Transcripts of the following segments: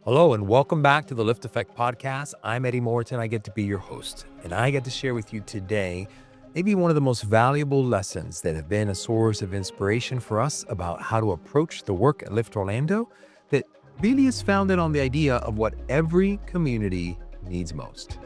Hello, and welcome back to the Lift Effect Podcast. I'm Eddy Moratin. I get to be your host, and I get to share with you today maybe one of the most valuable lessons that have been a source of inspiration for us about how to approach the work at Lift Orlando that really is founded on the idea of what every community needs most.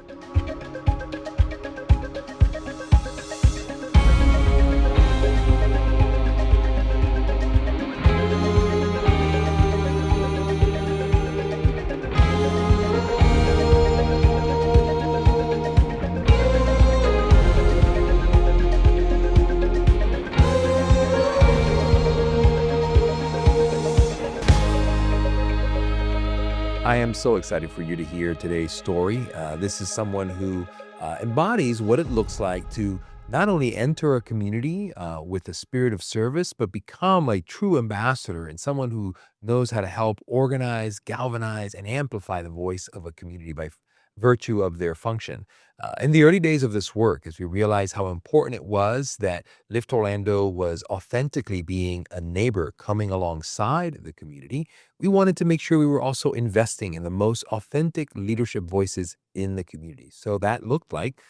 I am so excited for you to hear today's story. This is someone who embodies what it looks like to not only enter a community with a spirit of service, but become a true ambassador and someone who knows how to help organize, galvanize, and amplify the voice of a community by virtue of their function. In the early days of this work, as we realized how important it was that Lift Orlando was authentically being a neighbor coming alongside the community, we wanted to make sure we were also investing in the most authentic leadership voices in the community. So that looked like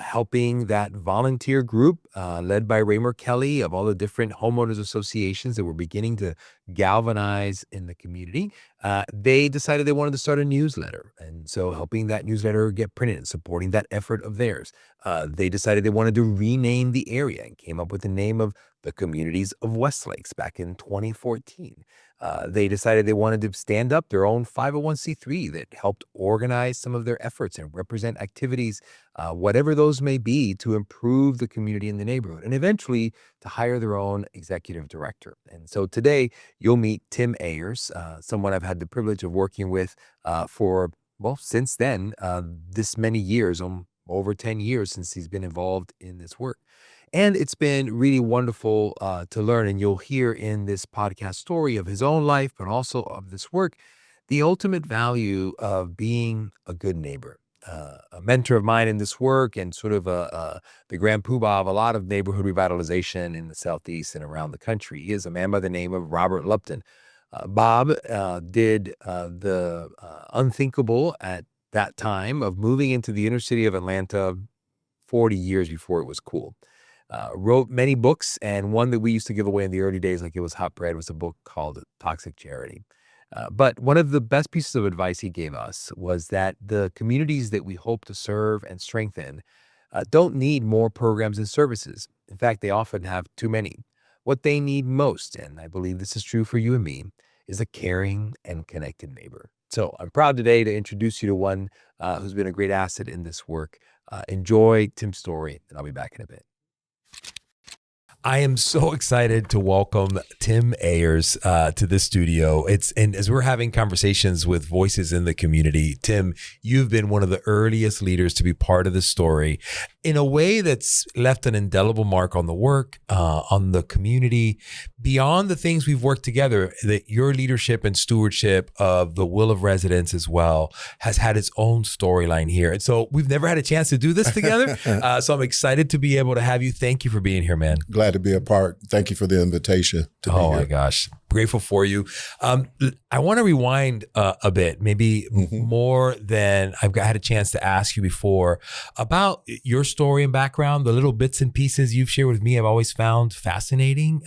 helping that volunteer group led by Raymer Kelly of all the different homeowners associations that were beginning to galvanize in the community. They decided they wanted to start a newsletter. And so helping that newsletter get printed and supporting that effort of theirs. They decided they wanted to rename the area and came up with the name of the Communities of Westlakes back in 2014. They decided they wanted to stand up their own 501c3 that helped organize some of their efforts and represent activities, whatever those may be, to improve the community in the neighborhood, and eventually to hire their own executive director. And so today you'll meet Tim Ayers, someone I've had the privilege of working with since then, this many years, over 10 years since he's been involved in this work. And it's been really wonderful to learn. And you'll hear in this podcast story of his own life, but also of this work, the ultimate value of being a good neighbor. A mentor of mine in this work and sort of the grand poobah of a lot of neighborhood revitalization in the Southeast and around the country. He is a man by the name of Robert Lupton. Bob did the unthinkable at that time of moving into the inner city of Atlanta 40 years before it was cool. Wrote many books, and one that we used to give away in the early days like it was hot bread was a book called Toxic Charity. But one of the best pieces of advice he gave us was that the communities that we hope to serve and strengthen don't need more programs and services. In fact, they often have too many. What they need most, and I believe this is true for you and me, is a caring and connected neighbor. So I'm proud today to introduce you to one who's been a great asset in this work. Enjoy Tim's story, and I'll be back in a bit. I am so excited to welcome Tim Ayers to the studio. And as we're having conversations with voices in the community, Tim, you've been one of the earliest leaders to be part of the story in a way that's left an indelible mark on the work, on the community, beyond the things we've worked together. That your leadership and stewardship of the will of residents as well has had its own storyline here. And so we've never had a chance to do this together. So I'm excited to be able to have you. Thank you for being here, man. Glad to be a part. Thank you for the invitation to be here. Oh my gosh. Grateful for you. I want to rewind a bit, maybe more than I've had a chance to ask you before about your story and background. The little bits and pieces you've shared with me, I've always found fascinating.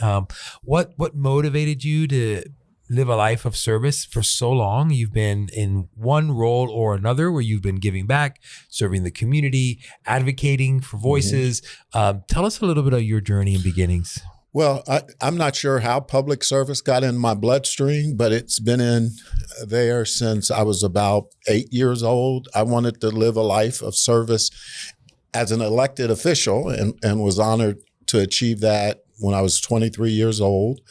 What motivated you to live a life of service for so long? You've been in one role or another where you've been giving back, serving the community, advocating for voices. Tell us a little bit of your journey and beginnings. Well, I'm not sure how public service got in my bloodstream, but it's been in there since I was about 8 years old. I wanted to live a life of service as an elected official and was honored to achieve that when I was 23 years old.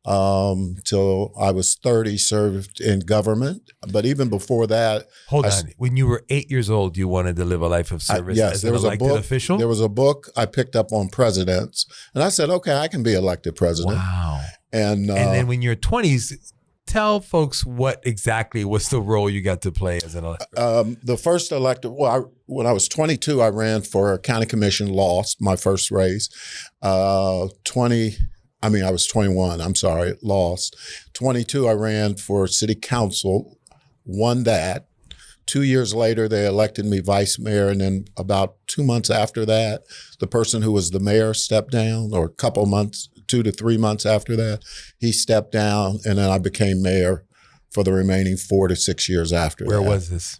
Till I was 30, served in government. But even before that, hold on. When you were 8 years old, you wanted to live a life of service as an elected official? There was a book I picked up on presidents, and I said, okay, I can be elected president. Wow. And then when you're 20s, tell folks what exactly was the role you got to play as an elected. The first elected, when I was 22, I ran for a county commission, lost my first race. I was 21, I'm sorry, lost. 22, I ran for city council, won that. 2 years later, they elected me vice mayor. And then about 2 months after that, the person who was the mayor stepped down, or a couple months, 2 to 3 months after that, he stepped down. And then I became mayor for the remaining 4 to 6 years after that. Where was this?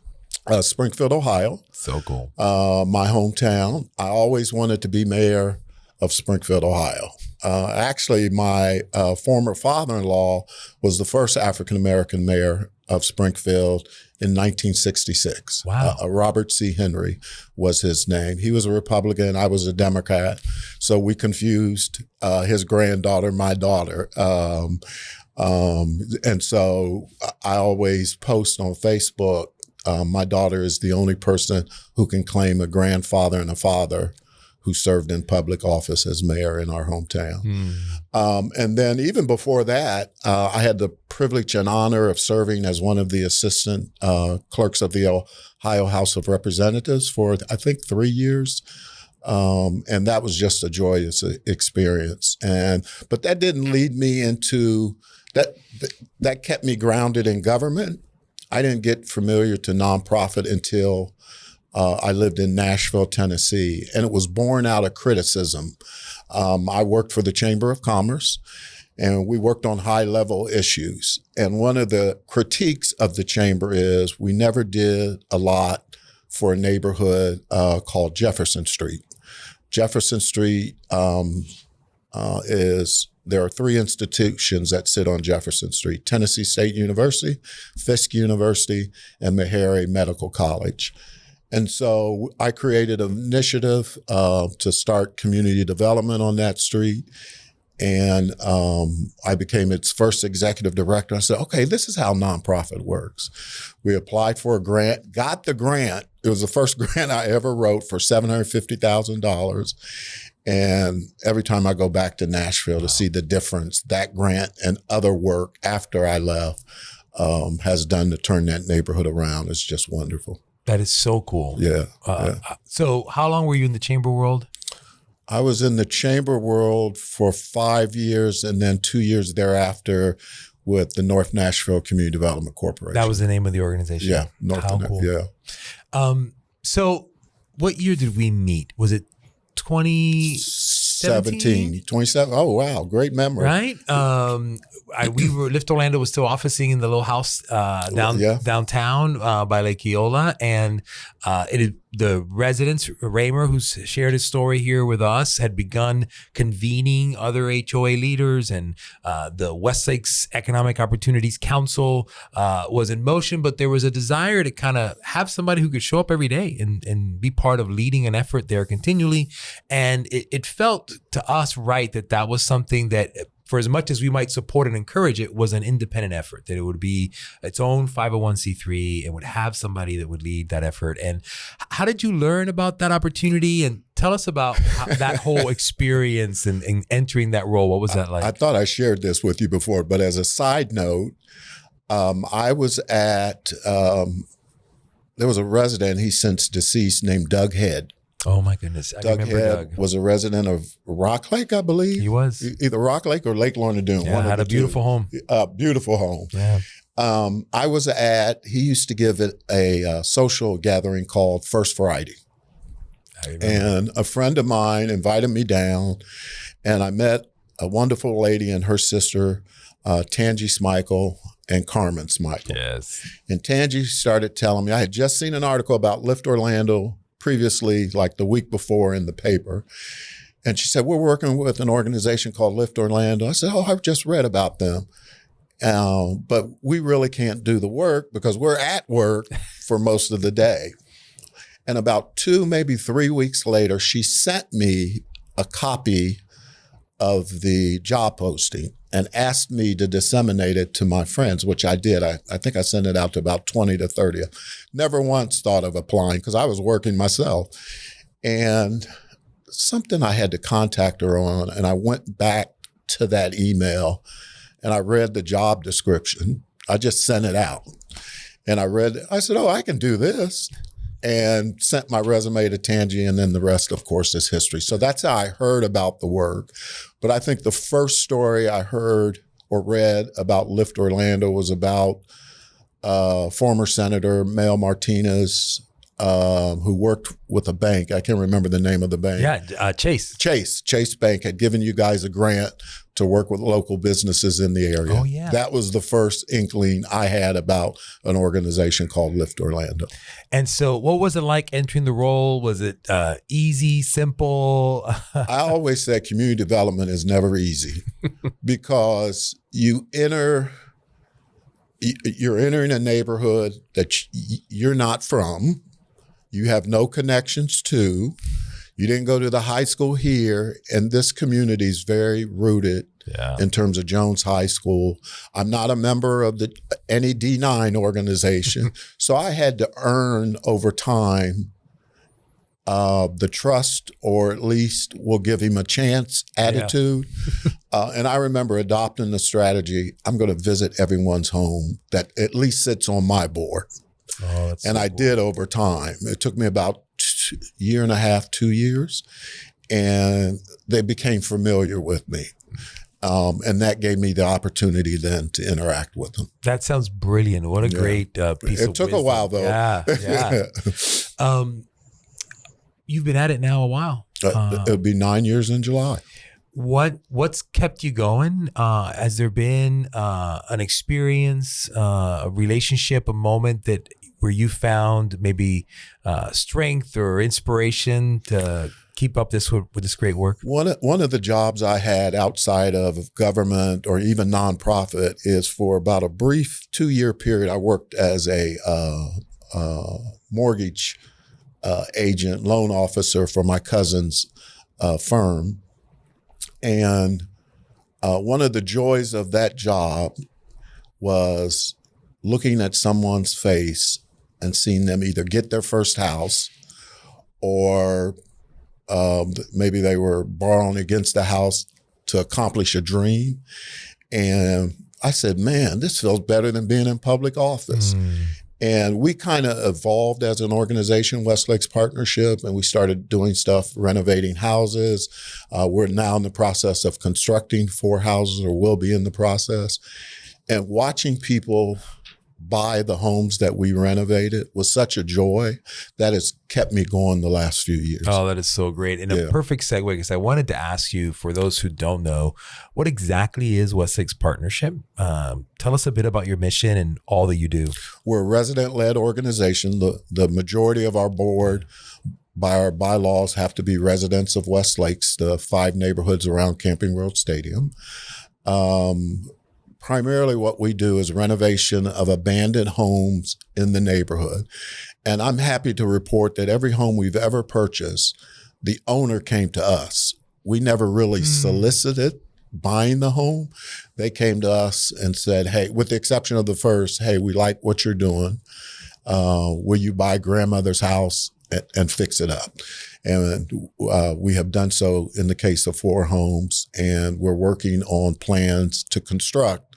Springfield, Ohio. So cool. My hometown. I always wanted to be mayor of Springfield, Ohio. Actually, my former father-in-law was the first African-American mayor of Springfield in 1966. Wow. Robert C. Henry was his name. He was a Republican. I was a Democrat. So we confused his granddaughter, my daughter. And so I always post on Facebook, my daughter is the only person who can claim a grandfather and a father who served in public office as mayor in our hometown. And then even before that, I had the privilege and honor of serving as one of the assistant clerks of the Ohio House of Representatives for, I think, 3 years. And that was just a joyous experience. But that didn't lead me into, that kept me grounded in government. I didn't get familiar to nonprofit until I lived in Nashville, Tennessee, and it was born out of criticism. I worked for the Chamber of Commerce, and we worked on high-level issues. And one of the critiques of the chamber is we never did a lot for a neighborhood called Jefferson Street. Jefferson Street there are 3 institutions that sit on Jefferson Street: Tennessee State University, Fisk University, and Meharry Medical College. And so I created an initiative to start community development on that street. And I became its first executive director. I said, okay, this is how nonprofit works. We applied for a grant, got the grant. It was the first grant I ever wrote for $750,000. And every time I go back to Nashville to see the difference that grant and other work after I left has done to turn that neighborhood around, it's just wonderful. That is so cool. Yeah. So how long were you in the chamber world? I was in the chamber world for 5 years, and then 2 years thereafter with the North Nashville Community Development Corporation. That was the name of the organization. Yeah. How cool. Yeah. So what year did we meet? Was it 2017? 27. Oh, wow. Great memory. Right? Lift Orlando was still officing in the little house downtown by Lake Eola. And the residents, Raymer, who's shared his story here with us, had begun convening other HOA leaders, and the West Lakes Economic Opportunities Council was in motion, but there was a desire to kind of have somebody who could show up every day and be part of leading an effort there continually. And it felt to us right that was something that, for as much as we might support and encourage it, was an independent effort, that it would be its own 501c3 and would have somebody that would lead that effort. And how did you learn about that opportunity? And tell us about that whole experience and entering that role. What was that like? I thought I shared this with you before, but as a side note, I was at, there was a resident, he's since deceased, named Doug Head. Oh my goodness. Doug Head was a resident of Rock Lake, I believe. He was. Either Rock Lake or Lake Lorna Dune. Yeah, had a beautiful home. Beautiful home. Yeah. He used to give it a social gathering called First Friday. And a friend of mine invited me down, and I met a wonderful lady and her sister, Tangi Smikle and Carmen Smikle. Yes. And Tangi started telling me, I had just seen an article about Lift Orlando previously, like the week before, in the paper. And she said, we're working with an organization called Lift Orlando. I said, oh, I've just read about them. But we really can't do the work because we're at work for most of the day. And about 2, maybe 3 weeks later, she sent me a copy of the job posting and asked me to disseminate it to my friends, which I did. I think I sent it out to about 20 to 30. Never once thought of applying because I was working myself. And something I had to contact her on, and I went back to that email and I read the job description. I just sent it out. And I said, oh, I can do this. And sent my resume to Tangi, and then the rest, of course, is history. So that's how I heard about the work. But I think the first story I heard or read about Lift Orlando was about former Senator Mel Martinez, who worked with a bank. I can't remember the name of the bank. Yeah, Chase. Chase Bank had given you guys a grant to work with local businesses in the area. Oh, yeah. That was the first inkling I had about an organization called Lift Orlando. And so what was it like entering the role? Was it easy, simple? I always say community development is never easy because you're entering a neighborhood that you're not from, you have no connections to, you didn't go to the high school here, and this community is very rooted in terms of Jones High School. I'm not a member of any D9 organization, so I had to earn over time the trust, or at least we'll give him a chance attitude. And I remember adopting the strategy, I'm going to visit everyone's home that at least sits on my board. Oh, that's and so I cool. did over time. It took me about a year and a half, 2 years, and they became familiar with me. And that gave me the opportunity then to interact with them. That sounds brilliant. What a great piece of wisdom. It took a while, though. Yeah. You've been at it now a while. It'll be 9 years in July. What's kept you going? Has there been an experience, a relationship, a moment where you found maybe strength or inspiration to keep up with this great work? One of the jobs I had outside of government or even nonprofit is for about a brief 2-year period, I worked as a mortgage agent, loan officer for my cousin's firm. And one of the joys of that job was looking at someone's face and seeing them either get their first house or maybe they were borrowing against the house to accomplish a dream. And I said, man, this feels better than being in public office. And we kind of evolved as an organization, Westlakes Partnership, and we started doing stuff, renovating houses. We're now in the process of constructing 4 houses, or will be in the process. And watching people buy the homes that we renovated was such a joy that has kept me going the last few years. Oh, that is so great. And a perfect segue, because I wanted to ask you, for those who don't know, what exactly is Westlakes Partnership? Tell us a bit about your mission and all that you do. We're a resident-led organization. The majority of our board, by our bylaws, have to be residents of Westlakes, the 5 neighborhoods around Camping World Stadium. Primarily what we do is renovation of abandoned homes in the neighborhood. And I'm happy to report that every home we've ever purchased, the owner came to us. We never really solicited buying the home. They came to us and said, hey, with the exception of the first, hey, we like what you're doing. Will you buy grandmother's house and fix it up? And we have done so in the case of 4 homes, and we're working on plans to construct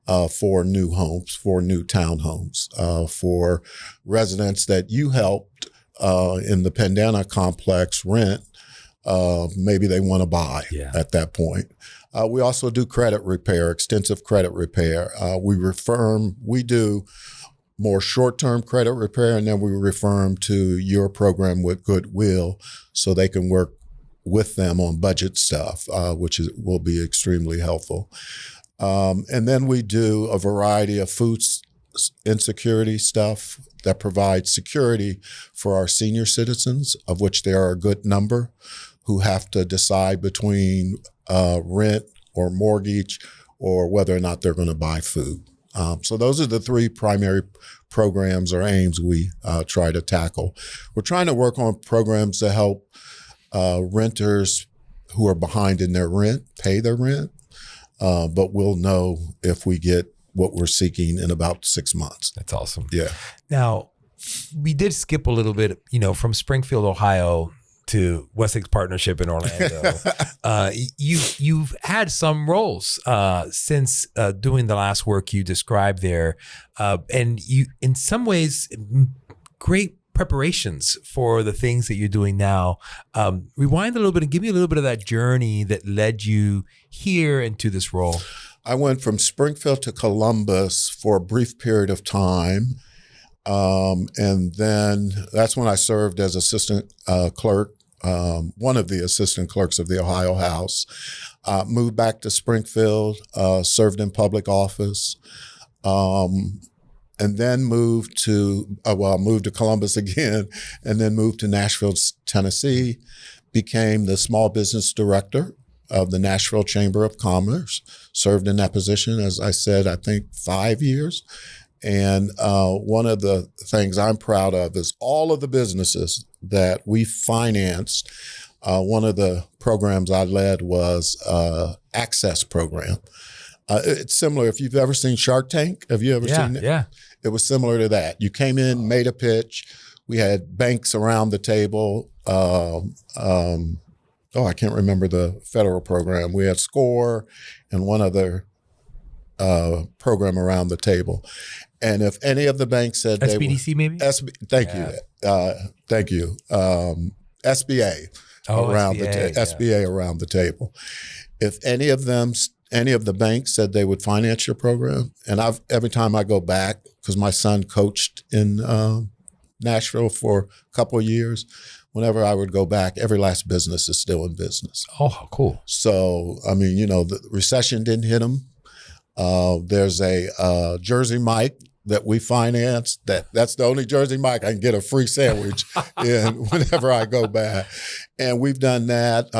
4 new homes, 4 new townhomes for residents that you helped in the Pandana complex rent. Maybe they want to buy at that point. We also do credit repair, extensive credit repair. We do more short-term credit repair, and then we refer them to your program with Goodwill so they can work with them on budget stuff, which will be extremely helpful. And then we do a variety of food insecurity stuff that provides security for our senior citizens, of which there are a good number, who have to decide between rent or mortgage or whether or not they're going to buy food. So those are the 3 primary programs or aims we try to tackle. We're trying to work on programs to help renters who are behind in their rent pay their rent, but we'll know if we get what we're seeking in about 6 months. That's awesome. Yeah. Now, we did skip a little bit, from Springfield, Ohio to Westlakes Partnership in Orlando. You've had some roles since doing the last work you described there, and you, in some ways, great preparations for the things that you're doing now. Rewind a little bit and give me a little bit of that journey that led you here into this role. I went from Springfield to Columbus for a brief period of time. And then that's when I served as assistant clerk, one of the assistant clerks of the Ohio House. Moved back to Springfield, served in public office, and then moved to Columbus again, and then moved to Nashville, Tennessee, became the small business director of the Nashville Chamber of Commerce, served in that position, as I said, I think 5 years. And one of the things I'm proud of is all of the businesses that we financed. One of the programs I led was Access Program. It's similar. If you've ever seen Shark Tank, have you ever seen it? Yeah. It was similar to that. You came in, made a pitch. We had banks around the table. I can't remember the federal program. We had SCORE and one other program around the table. And if any of the banks said SBDC maybe? Thank you. SBA around SBA around the table. If any of the banks said they would finance your program, and every time I go back, because my son coached in Nashville for a couple of years, whenever I would go back, every last business is still in business. Oh, cool. So, I mean, the recession didn't hit them. There's a Jersey Mike that we financed. That's the only Jersey Mike I can get a free sandwich in whenever I go back. And we've done that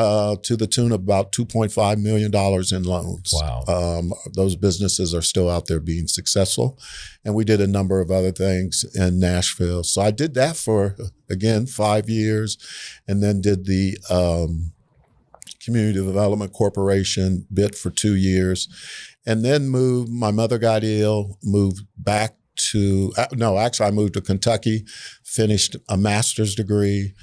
to the tune of about $2.5 million in loans. Wow. Those businesses are still out there being successful. And we did a number of other things in Nashville. So I did that for, again, 5 years, and then did the Community Development Corporation bit for 2 years. And then my mother got ill, moved back to, I moved to Kentucky, finished a master's degree,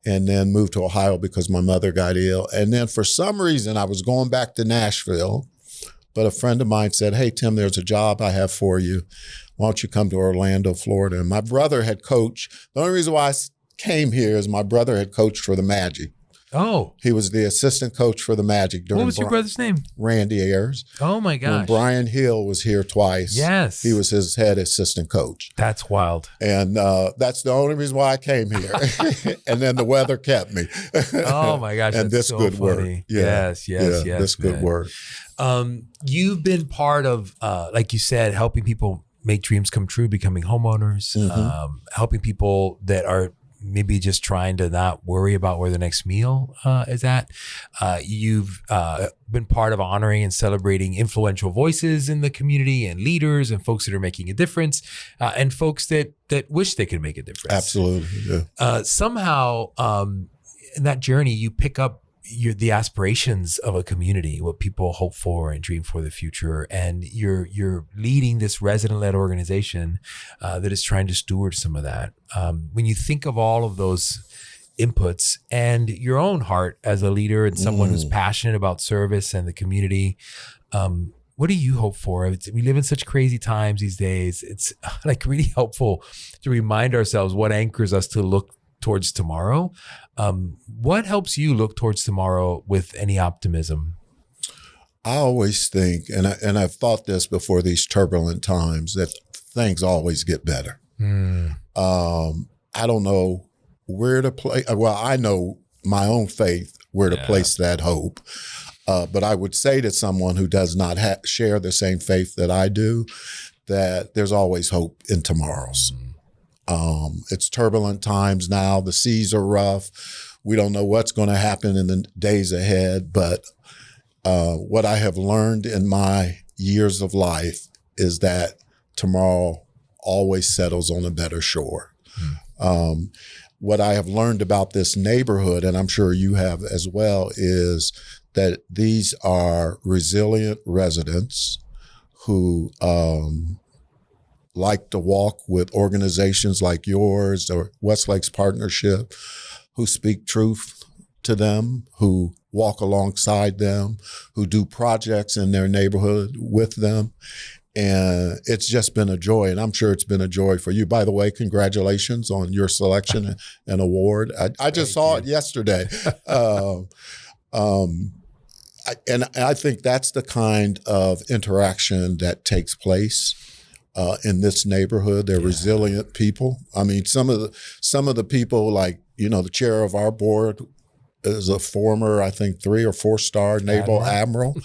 and then moved to Ohio because my mother got ill. And then for some reason, I was going back to Nashville, but a friend of mine said, "Hey, Tim, there's a job I have for you. Why don't you come to Orlando, Florida?" And my brother had coached. The only reason why I came here is my brother had coached for the Magic. Oh. He was the assistant coach for the Magic during. What was your brother's name? Randy Ayers. Oh my gosh. When Brian Hill was here twice. Yes. He was his head assistant coach. That's wild. And that's the only reason why I came here. And then the weather kept me. Oh my gosh. And this so good funny. work. Yeah. Yes. This good work. You've been part of, like you said, helping people make dreams come true, becoming homeowners, helping people that are maybe just trying to not worry about where the next meal is at. You've been part of honoring and celebrating influential voices in the community and leaders and folks that are making a difference and folks that wish they could make a difference. Absolutely. Yeah. Somehow in that journey, you pick up the aspirations of a community, what people hope for and dream for the future. And you're leading this resident-led organization that is trying to steward some of that. When you think of all of those inputs and your own heart as a leader and someone who's passionate about service and the community, what do you hope for? We live in such crazy times these days. It's like really helpful to remind ourselves what anchors us to look towards tomorrow. What helps you look towards tomorrow with any optimism? I always think, and I've thought this before these turbulent times, that things always get better. I don't know where to place. Well, I know my own faith where to place that hope. But I would say to someone who does not share the same faith that I do, that there's always hope in tomorrows. It's turbulent times now. The seas are rough. We don't know what's going to happen in the days ahead. But what I have learned in my years of life is that tomorrow always settles on a better shore. What I have learned about this neighborhood, and I'm sure you have as well, is that these are resilient residents who like to walk with organizations like yours or Westlake's Partnership, who speak truth to them, who walk alongside them, who do projects in their neighborhood with them. And it's just been a joy, and I'm sure it's been a joy for you. By the way, congratulations on your selection and award. I just saw it yesterday. And I think that's the kind of interaction that takes place in this neighborhood. They're resilient people. I mean, some of the people, like, the chair of our board is a former, I think, 3 or 4-star naval admiral.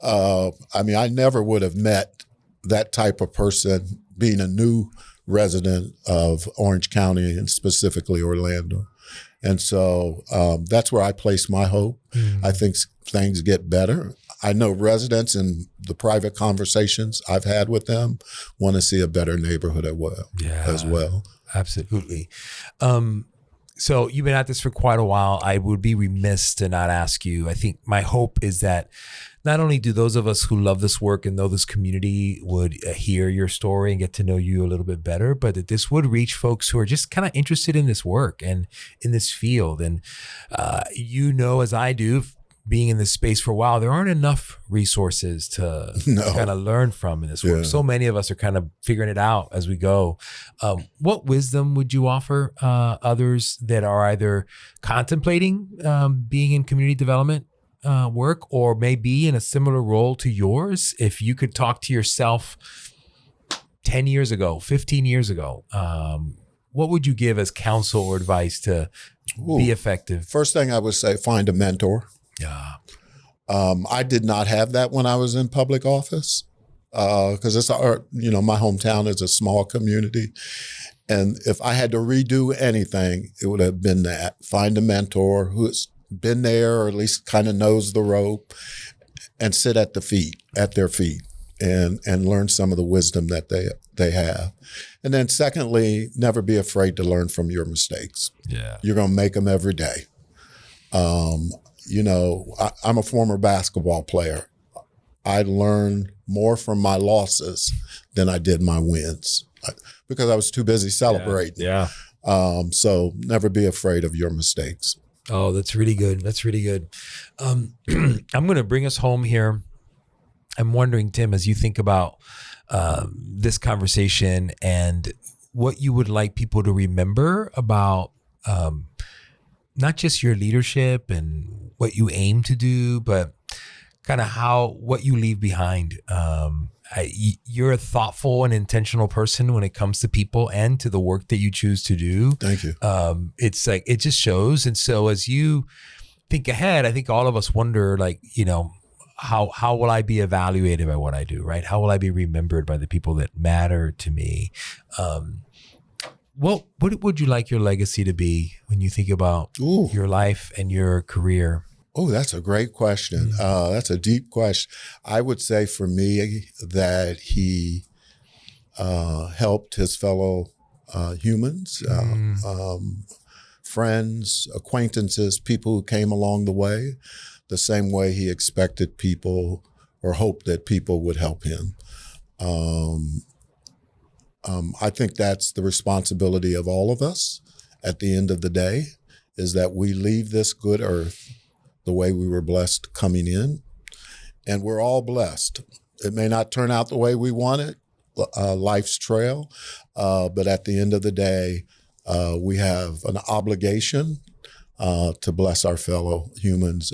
I mean, I never would have met that type of person being a new resident of Orange County and specifically Orlando. And so that's where I place my hope. I think things get better. I know residents and the private conversations I've had with them want to see a better neighborhood as well. Absolutely. So you've been at this for quite a while. I would be remiss to not ask you. I think my hope is that not only do those of us who love this work and know this community would hear your story and get to know you a little bit better, but that this would reach folks who are just kind of interested in this work and in this field. And as I do, being in this space for a while, there aren't enough resources to kind of learn from in this work. So many of us are kind of figuring it out as we go. What wisdom would you offer others that are either contemplating being in community development work or maybe in a similar role to yours? If you could talk to yourself 10 years ago, 15 years ago, what would you give as counsel or advice to be effective? First thing I would say, find a mentor. Yeah. I did not have that when I was in public office because my hometown is a small community. And if I had to redo anything, it would have been that. Find a mentor who's been there or at least kind of knows the rope and sit at their feet and learn some of the wisdom that they have. And then secondly, never be afraid to learn from your mistakes. Yeah. You're going to make them every day. I'm a former basketball player. I learned more from my losses than I did my wins because I was too busy celebrating. Yeah. So never be afraid of your mistakes. Oh, that's really good. That's really good. I'm going to bring us home here. I'm wondering, Tim, as you think about this conversation and what you would like people to remember about not just your leadership and what you aim to do, but kind of what you leave behind. You're a thoughtful and intentional person when it comes to people and to the work that you choose to do. Thank you. It's like, it just shows. And so as you think ahead, I think all of us wonder, how will I be evaluated by what I do, right? How will I be remembered by the people that matter to me? What would you like your legacy to be when you think about your life and your career? Oh, that's a great question. That's a deep question. I would say for me that he helped his fellow humans, friends, acquaintances, people who came along the way, the same way he expected people or hoped that people would help him. I think that's the responsibility of all of us at the end of the day, is that we leave this good earth the way we were blessed coming in. And we're all blessed. It may not turn out the way we want it, life's trail, but at the end of the day, we have an obligation to bless our fellow humans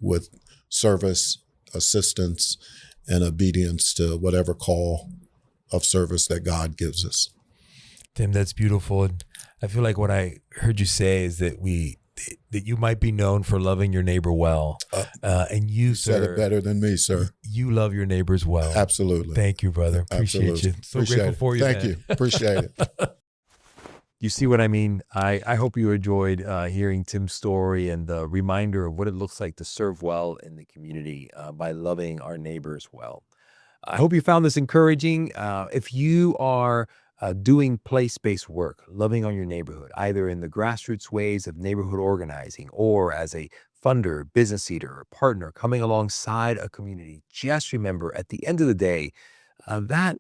with service, assistance, and obedience to whatever call of service that God gives us. Tim, that's beautiful. And I feel like what I heard you say is that you might be known for loving your neighbor well. And you, sir, said it better than me, sir. You love your neighbors well. Absolutely. Thank you, brother. Appreciate you. So grateful for you. Thank you. Appreciate it. You see what I mean? I hope you enjoyed hearing Tim's story and the reminder of what it looks like to serve well in the community by loving our neighbors well. I hope you found this encouraging. If you are doing place-based work, loving on your neighborhood, either in the grassroots ways of neighborhood organizing or as a funder, business leader, or partner coming alongside a community, just remember at the end of the day, that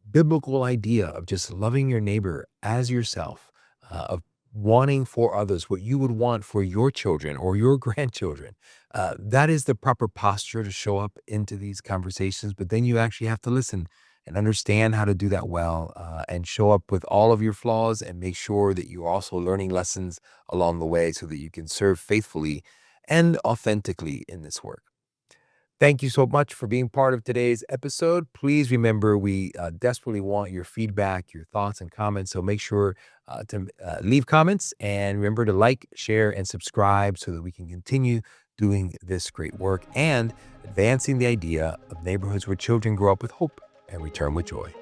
biblical idea of just loving your neighbor as yourself, of wanting for others what you would want for your children or your grandchildren, that is the proper posture to show up into these conversations. But then you actually have to listen and understand how to do that well, and show up with all of your flaws and make sure that you're also learning lessons along the way so that you can serve faithfully and authentically in this work. Thank you so much for being part of today's episode. Please remember, we desperately want your feedback, your thoughts, and comments. So make sure to leave comments, and remember to like, share, and subscribe so that we can continue doing this great work and advancing the idea of neighborhoods where children grow up with hope and return with joy.